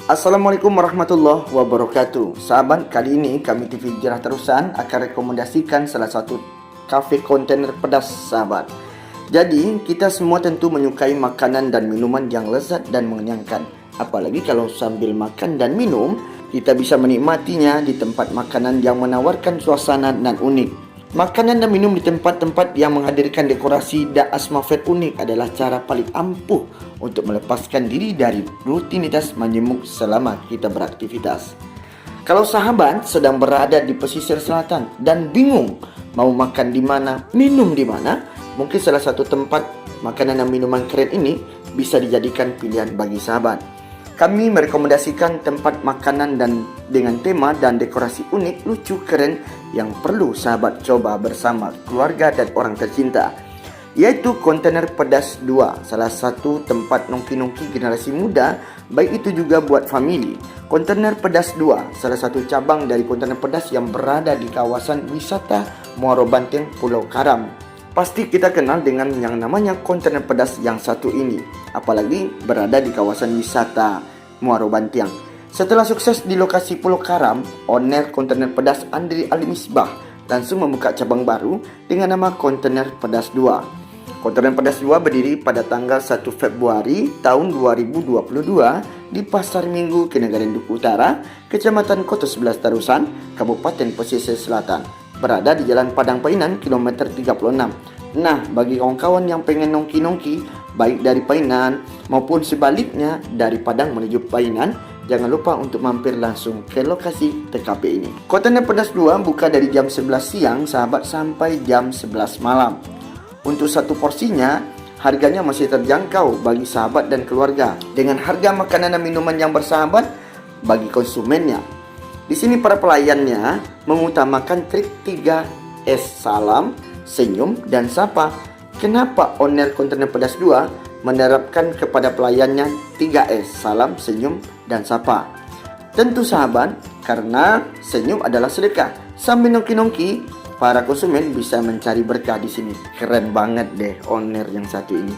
Assalamualaikum warahmatullahi wabarakatuh. Sahabat, kali ini kami TV Hijrah Terusan akan rekomendasikan salah satu kafe kontainer pedas, sahabat. Jadi, kita semua tentu menyukai makanan dan minuman yang lezat dan mengenyangkan. Apalagi kalau sambil makan dan minum, kita bisa menikmatinya di tempat makanan yang menawarkan suasana dan unik. Makanan dan minum di tempat-tempat yang menghadirkan dekorasi dan atmosfer unik adalah cara paling ampuh untuk melepaskan diri dari rutinitas menjemuk selama kita beraktivitas. Kalau sahabat sedang berada di pesisir selatan dan bingung mau makan di mana, minum di mana, mungkin salah satu tempat makanan dan minuman keren ini bisa dijadikan pilihan bagi sahabat. Kami merekomendasikan tempat makanan dan dengan tema dan dekorasi unik, lucu, keren yang perlu sahabat coba bersama keluarga dan orang tercinta, yaitu Kontainer Pedas 2, salah satu tempat nongki-nongki generasi muda, baik itu juga buat famili. Kontainer Pedas 2, salah satu cabang dari kontainer pedas yang berada di kawasan wisata Muaro Banteng, Pulau Karam. Pasti kita kenal dengan yang namanya kontainer pedas yang satu ini, apalagi berada di kawasan wisata Muaro Banteng. Setelah sukses di lokasi Pulau Karam, owner kontainer pedas Andri Ali Misbah langsung membuka cabang baru dengan nama Kontainer Pedas 2. Kontainer Pedas 2 berdiri pada tanggal 1 Februari tahun 2022 di Pasar Minggu, Kenegarian Duku Utara, Kecamatan Kota 11 Tarusan, Kabupaten Pesisir Selatan. Berada di Jalan Padang Painan, kilometer 36. Nah, bagi kawan-kawan yang pengen nongki-nongki, baik dari Painan maupun sebaliknya dari Padang menuju Painan, jangan lupa untuk mampir langsung ke lokasi TKP ini. Kontainer Pedas 2 buka dari jam 11 siang, sahabat, sampai jam 11 malam. Untuk satu porsinya, harganya masih terjangkau bagi sahabat dan keluarga, dengan harga makanan dan minuman yang bersahabat bagi konsumennya. Di sini para pelayannya mengutamakan trik 3S, salam, senyum, dan sapa. Kenapa owner Kontainer Pedas 2 menerapkan kepada pelayannya 3S, salam, senyum, dan sapa? Tentu sahabat, karena senyum adalah sedekah. Sambil nongki-nongki, para konsumen bisa mencari berkah di sini. Keren banget deh owner yang satu ini.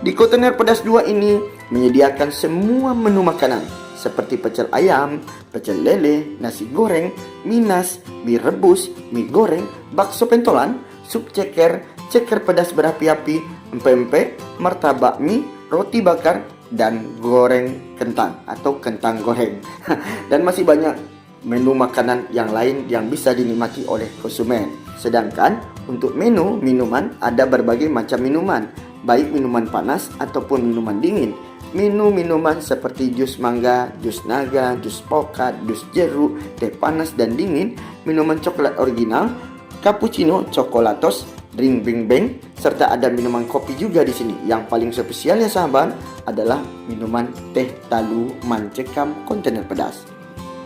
Di Kontainer Pedas 2 ini menyediakan semua menu makanan seperti pecel ayam, pecel lele, nasi goreng, minas, mie rebus, mie goreng, bakso pentolan, sup ceker, ceker pedas berapi-api, empek-empek, martabak mie, roti bakar, dan goreng kentang atau kentang goreng. Dan masih banyak menu makanan yang lain yang bisa dinikmati oleh konsumen. Sedangkan untuk menu minuman ada berbagai macam minuman, baik minuman panas ataupun minuman dingin. Minuman seperti jus mangga, jus naga, jus pokat, jus jeruk, teh panas dan dingin, minuman coklat original, cappuccino, coklatos, drink bing beng, serta ada minuman kopi juga di sini. Yang paling spesialnya sahabat adalah minuman teh talu mancekam Kontainer Pedas.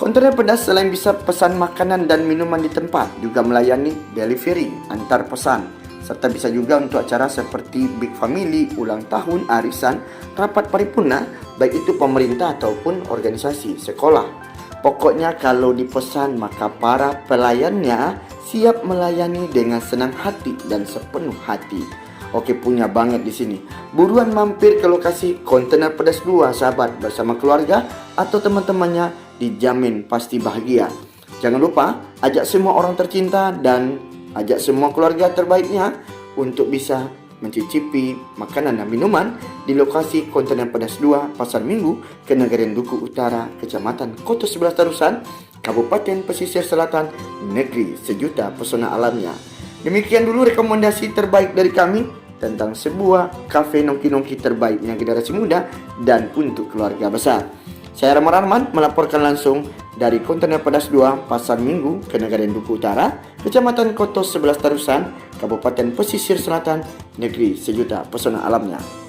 Kontainer Pedas selain bisa pesan makanan dan minuman di tempat, juga melayani delivery antar pesan, serta bisa juga untuk acara seperti Big Family, ulang tahun, arisan, rapat paripurna, baik itu pemerintah ataupun organisasi sekolah. Pokoknya kalau dipesan maka para pelayannya siap melayani dengan senang hati dan sepenuh hati. Oke, punya banget di sini. Buruan mampir ke lokasi Kontainer Pedas 2, sahabat, bersama keluarga atau teman-temannya, dijamin pasti bahagia. Jangan lupa ajak semua orang tercinta dan ajak semua keluarga terbaiknya untuk bisa mencicipi makanan dan minuman di lokasi Kontainer Pedas 2, Pasar Minggu, Kenegarian Duku Utara, Kecamatan Kota 11 Tarusan, Kabupaten Pesisir Selatan, negeri sejuta pesona alamnya. Demikian dulu rekomendasi terbaik dari kami tentang sebuah kafe nongki-nongki terbaiknya generasi muda dan untuk keluarga besar. Saya Rama Rahman melaporkan langsung dari Kontainer Pedas 2, Pasar Minggu, Kenegarian Duku Utara, Kecamatan Kota 11 Tarusan, Kabupaten Pesisir Selatan, negeri sejuta pesona alamnya.